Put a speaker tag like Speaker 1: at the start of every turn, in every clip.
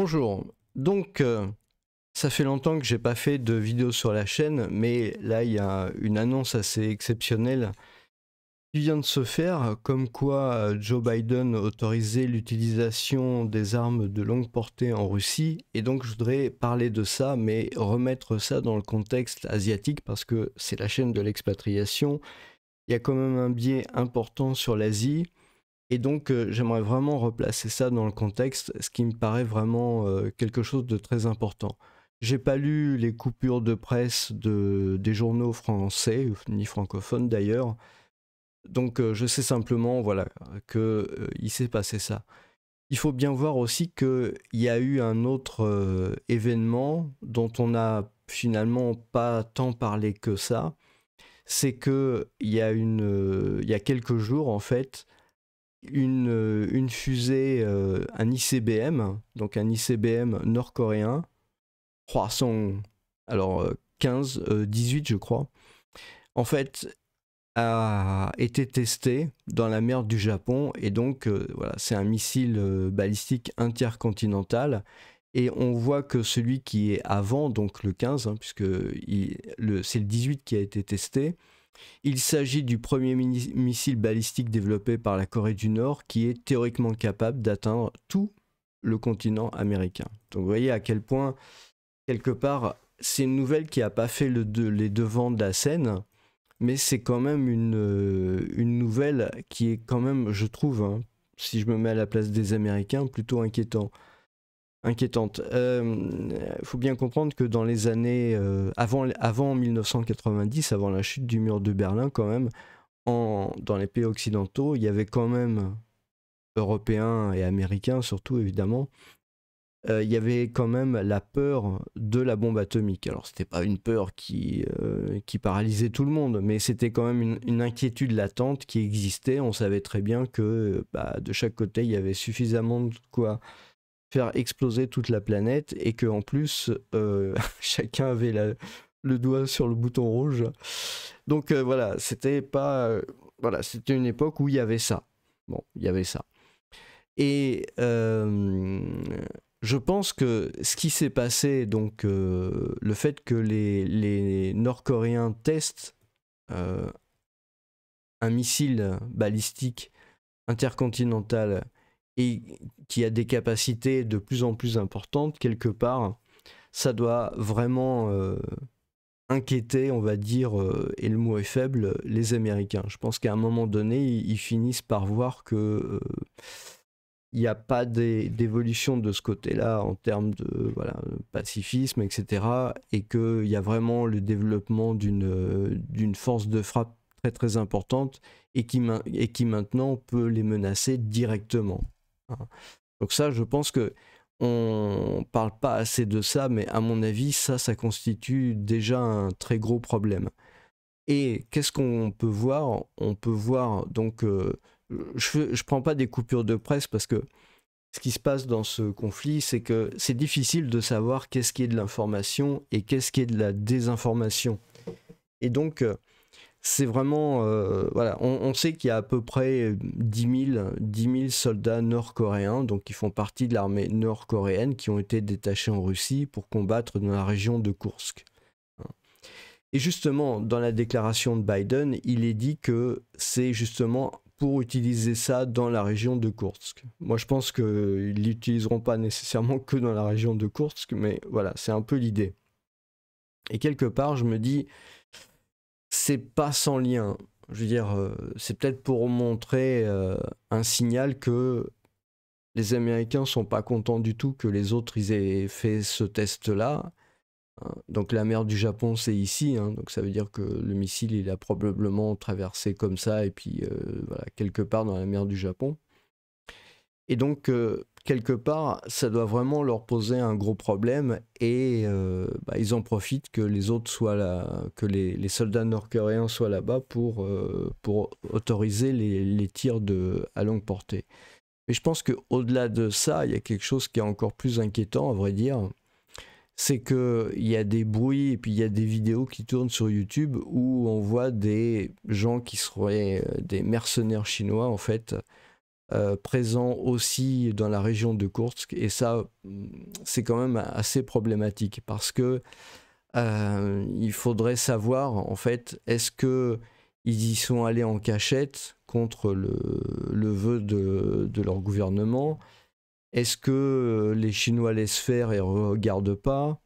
Speaker 1: Bonjour, donc ça fait longtemps que j'ai pas fait de vidéo sur la chaîne, mais là il y a une annonce assez exceptionnelle qui vient de se faire, comme quoi Joe Biden autorisait l'utilisation des armes de longue portée en Russie, et donc je voudrais parler de ça, mais remettre ça dans le contexte asiatique, parce que c'est la chaîne de l'expatriation, il y a quand même un biais important sur l'Asie, et donc j'aimerais vraiment replacer ça dans le contexte, ce qui me paraît vraiment quelque chose de très important. J'ai pas lu les coupures de presse des journaux français, ni francophones d'ailleurs, donc je sais simplement voilà, il s'est passé ça. Il faut bien voir aussi qu'il y a eu un autre événement dont on n'a finalement pas tant parlé que ça, c'est que il y a quelques jours en fait, une fusée, un ICBM, donc un ICBM nord-coréen, Hwasong, alors 15, 18 je crois, en fait a été testé dans la mer du Japon et donc voilà, c'est un missile balistique intercontinental et on voit que celui qui est avant, donc le 15, hein, puisque c'est le 18 qui a été testé, il s'agit du premier missile balistique développé par la Corée du Nord qui est théoriquement capable d'atteindre tout le continent américain. Donc vous voyez à quel point, quelque part, c'est une nouvelle qui n'a pas fait les devants de la scène, mais c'est quand même une nouvelle qui est quand même, je trouve, hein, si je me mets à la place des Américains, plutôt inquiétante. Faut bien comprendre que dans les années avant 1990, avant la chute du mur de Berlin, quand même, dans les pays occidentaux, il y avait quand même européens et américains surtout évidemment. Il y avait quand même la peur de la bombe atomique. Alors c'était pas une peur qui paralysait tout le monde, mais c'était quand même une inquiétude latente qui existait. On savait très bien que de chaque côté il y avait suffisamment de quoi faire exploser toute la planète et que en plus chacun avait le doigt sur le bouton rouge. Donc voilà, c'était pas voilà, c'était une époque où il y avait ça. Bon, il y avait ça. Et je pense que ce qui s'est passé, donc le fait que les Nord-Coréens testent euh, un missile balistique intercontinental et qui a des capacités de plus en plus importantes, quelque part, ça doit vraiment inquiéter, on va dire, et le mot est faible, les Américains. Je pense qu'à un moment donné, ils finissent par voir que il n'y a pas d'évolution de ce côté-là en termes de voilà, pacifisme, etc. Et qu'il y a vraiment le développement d'une force de frappe très très importante et qui maintenant peut les menacer directement. Hein. Donc ça, je pense que on parle pas assez de ça, mais à mon avis, ça constitue déjà un très gros problème. Et qu'est-ce qu'on peut voir? On peut voir donc, je prends pas des coupures de presse parce que ce qui se passe dans ce conflit, c'est que c'est difficile de savoir qu'est-ce qui est de l'information et qu'est-ce qui est de la désinformation. Et donc, c'est vraiment, voilà, on sait qu'il y a à peu près 10 000 soldats nord-coréens, donc qui font partie de l'armée nord-coréenne, qui ont été détachés en Russie pour combattre dans la région de Koursk. Et justement, dans la déclaration de Biden, il est dit que c'est justement pour utiliser ça dans la région de Koursk. Moi, je pense qu'ils ne l'utiliseront pas nécessairement que dans la région de Koursk, mais voilà, c'est un peu l'idée. Et quelque part, je me dis, c'est pas sans lien. Je veux dire, c'est peut-être pour montrer un signal que les Américains sont pas contents du tout que les autres ils aient fait ce test-là. Hein. Donc la mer du Japon c'est ici, hein, donc ça veut dire que le missile il a probablement traversé comme ça et puis voilà, quelque part dans la mer du Japon. Et donc quelque part ça doit vraiment leur poser un gros problème et ils en profitent que les autres soient là, que les soldats nord-coréens soient là-bas pour autoriser les tirs à longue portée. Mais je pense qu'au-delà de ça, il y a quelque chose qui est encore plus inquiétant à vrai dire. C'est qu'il y a des bruits et puis il y a des vidéos qui tournent sur YouTube où on voit des gens qui seraient des mercenaires chinois en fait, présents aussi dans la région de Koursk. Et ça, c'est quand même assez problématique parce que il faudrait savoir, en fait, est-ce que ils y sont allés en cachette contre le vœu de leur gouvernement? Est-ce que les Chinois laissent faire et ne regardent pas?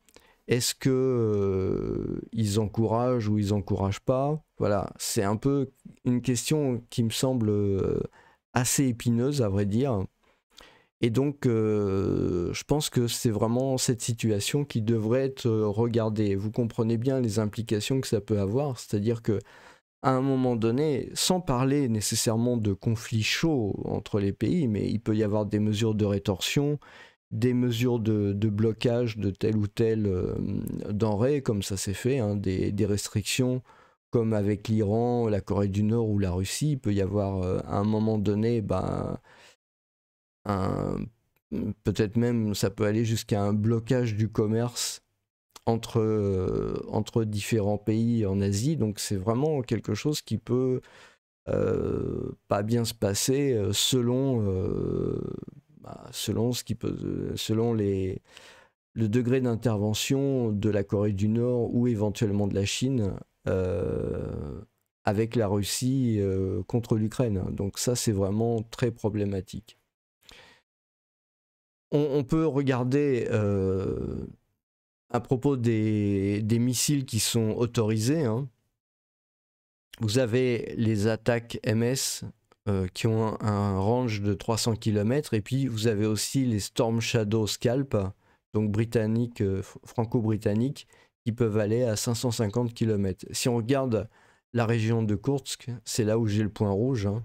Speaker 1: Est-ce que ils encouragent ou ils encouragent pas? Voilà, c'est un peu une question qui me semble assez épineuse, à vrai dire. Et donc, je pense que c'est vraiment cette situation qui devrait être regardée. Vous comprenez bien les implications que ça peut avoir, c'est-à-dire que à un moment donné, sans parler nécessairement de conflits chauds entre les pays, mais il peut y avoir des mesures de rétorsion, des mesures de blocage de telle ou telle denrée, comme ça s'est fait, hein, des restrictions comme avec l'Iran, la Corée du Nord ou la Russie. Il peut y avoir à un moment donné un, peut-être même ça peut aller jusqu'à un blocage du commerce entre différents pays en Asie. Donc c'est vraiment quelque chose qui peut pas bien se passer selon ce qui peut, selon le degré d'intervention de la Corée du Nord ou éventuellement de la Chine avec la Russie contre l'Ukraine. Donc ça, c'est vraiment très problématique. On peut regarder à propos des missiles qui sont autorisés. Hein. Vous avez les attaques MS qui ont un range de 300 km, et puis vous avez aussi les Storm Shadow Scalp, donc britanniques, franco-britanniques, qui peuvent aller à 550 km. Si on regarde la région de Koursk, c'est là où j'ai le point rouge, hein,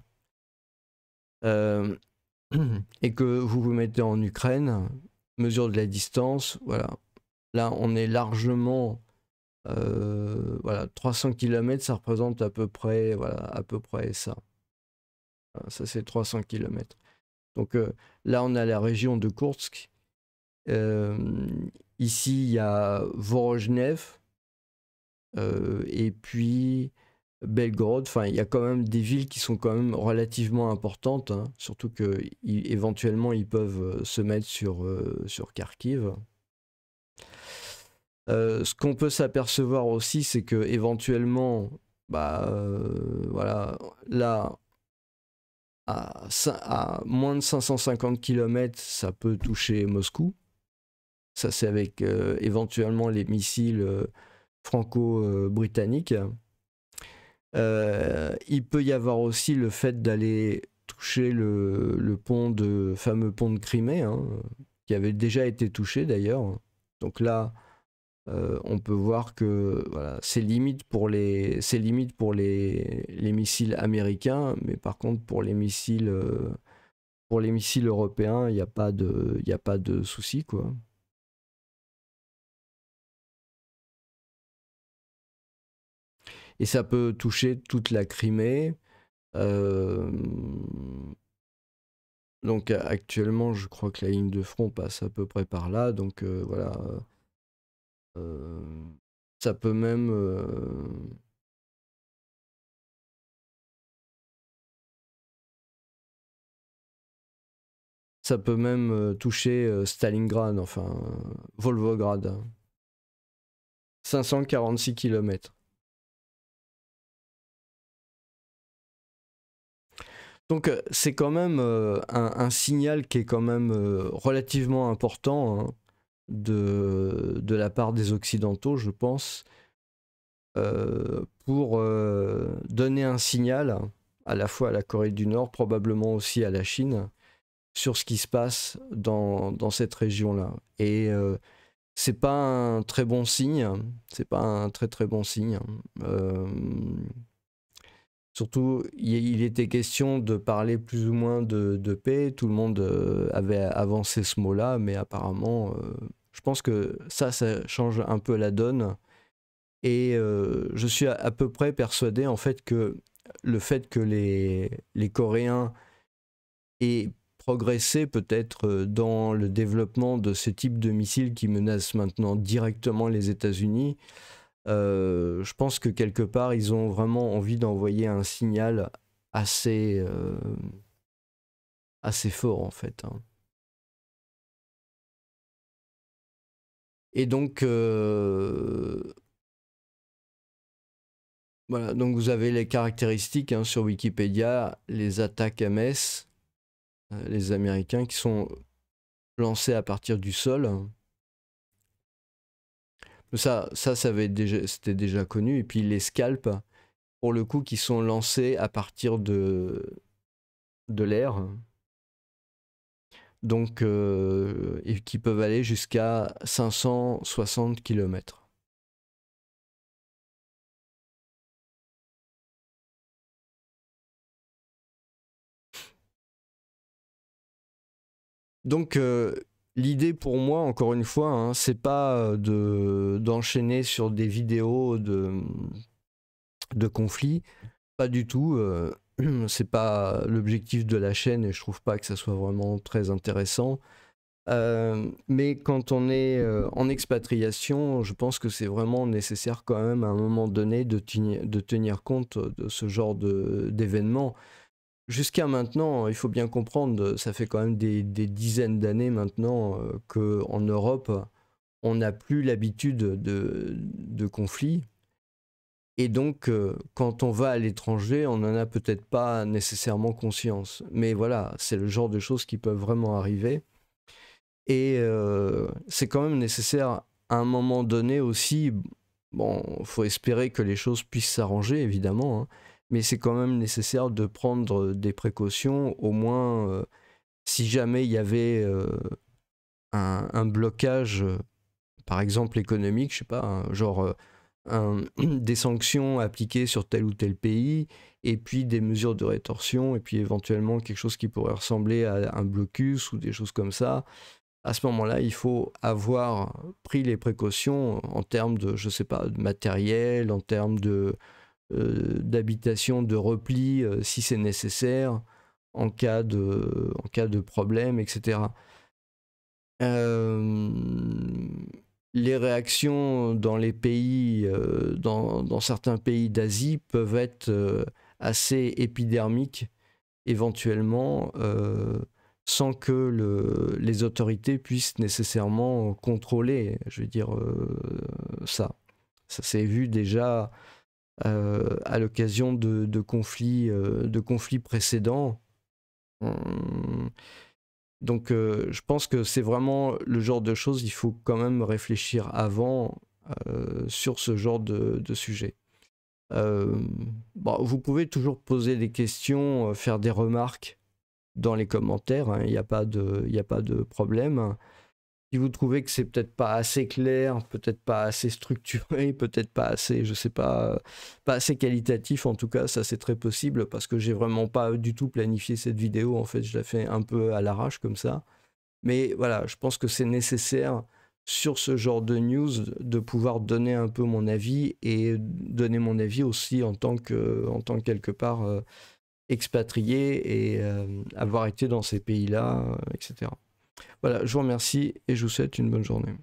Speaker 1: et que vous vous mettez en Ukraine, mesure de la distance, voilà. Là, on est largement... voilà, 300 km, ça représente à peu près, voilà, à peu près ça. Ça, c'est 300 km. Donc là, on a la région de Koursk. Ici, il y a Vorojnev et puis Belgorod. Enfin, il y a quand même des villes qui sont quand même relativement importantes, hein, surtout que éventuellement ils peuvent se mettre sur Kharkiv. Ce qu'on peut s'apercevoir aussi, c'est que éventuellement, voilà, là, à moins de 550 km, ça peut toucher Moscou. Ça, c'est avec éventuellement les missiles franco-britanniques. Il peut y avoir aussi le fait d'aller toucher le fameux pont de Crimée, hein, qui avait déjà été touché d'ailleurs. Donc là, on peut voir que voilà, c'est limite pour les missiles américains, mais par contre pour les missiles européens, il n'y a pas de souci, quoi. Et ça peut toucher toute la Crimée. Donc actuellement, je crois que la ligne de front passe à peu près par là. Donc voilà, ça peut même toucher Stalingrad, enfin Volgograd. 546 km. Donc c'est quand même un signal qui est quand même relativement important, hein, de la part des Occidentaux, je pense, pour donner un signal à la fois à la Corée du Nord, probablement aussi à la Chine, sur ce qui se passe dans cette région-là. Et c'est pas un très bon signe, c'est pas un très très bon signe. Surtout, il était question de parler plus ou moins de paix. Tout le monde avait avancé ce mot-là, mais apparemment, je pense que ça change un peu la donne. Et je suis à peu près persuadé, en fait, que le fait que les Coréens aient progressé peut-être dans le développement de ce type de missiles qui menacent maintenant directement les États-Unis, je pense que quelque part, ils ont vraiment envie d'envoyer un signal assez, assez fort en fait, hein. Et donc, voilà, donc vous avez les caractéristiques hein, sur Wikipédia, les attaques MS, les Américains qui sont lancées à partir du sol. C'était déjà connu. Et puis les scalps, pour le coup, qui sont lancés à partir de l'air. Donc, et qui peuvent aller jusqu'à 560 km. Donc, l'idée pour moi, encore une fois, hein, c'est pas d'enchaîner sur des vidéos de conflits. Pas du tout. C'est pas l'objectif de la chaîne et je trouve pas que ça soit vraiment très intéressant. Mais quand on est en expatriation, je pense que c'est vraiment nécessaire quand même à un moment donné de tenir compte de ce genre d'événements. Jusqu'à maintenant, il faut bien comprendre, ça fait quand même des dizaines d'années maintenant qu'en Europe, on n'a plus l'habitude de conflits. Et donc, quand on va à l'étranger, on n'en a peut-être pas nécessairement conscience. Mais voilà, c'est le genre de choses qui peuvent vraiment arriver. Et c'est quand même nécessaire à un moment donné aussi. Bon, il faut espérer que les choses puissent s'arranger, évidemment. Hein, mais c'est quand même nécessaire de prendre des précautions, au moins si jamais il y avait un blocage, par exemple économique, je sais pas, hein, genre des sanctions appliquées sur tel ou tel pays, et puis des mesures de rétorsion, et puis éventuellement quelque chose qui pourrait ressembler à un blocus ou des choses comme ça. À ce moment-là, il faut avoir pris les précautions en termes de, je sais pas, de matériel, en termes d'habitation, de repli, si c'est nécessaire, en cas de problème, etc. Les réactions dans les pays, dans certains pays d'Asie peuvent être assez épidermiques, éventuellement, sans que les autorités puissent nécessairement contrôler, je veux dire, ça. Ça s'est vu déjà à l'occasion de conflits précédents. Donc je pense que c'est vraiment le genre de choses, il faut quand même réfléchir avant sur ce genre de sujet. Bon, vous pouvez toujours poser des questions, faire des remarques dans les commentaires, hein, il n'y a pas de problème. Si vous trouvez que c'est peut-être pas assez clair, peut-être pas assez structuré, peut-être pas assez, je sais pas, pas assez qualitatif, en tout cas, ça c'est très possible parce que j'ai vraiment pas du tout planifié cette vidéo. En fait, je la fais un peu à l'arrache comme ça. Mais voilà, je pense que c'est nécessaire sur ce genre de news de pouvoir donner un peu mon avis et donner mon avis aussi en tant que quelque part expatrié et avoir été dans ces pays-là, etc. Voilà, je vous remercie et je vous souhaite une bonne journée.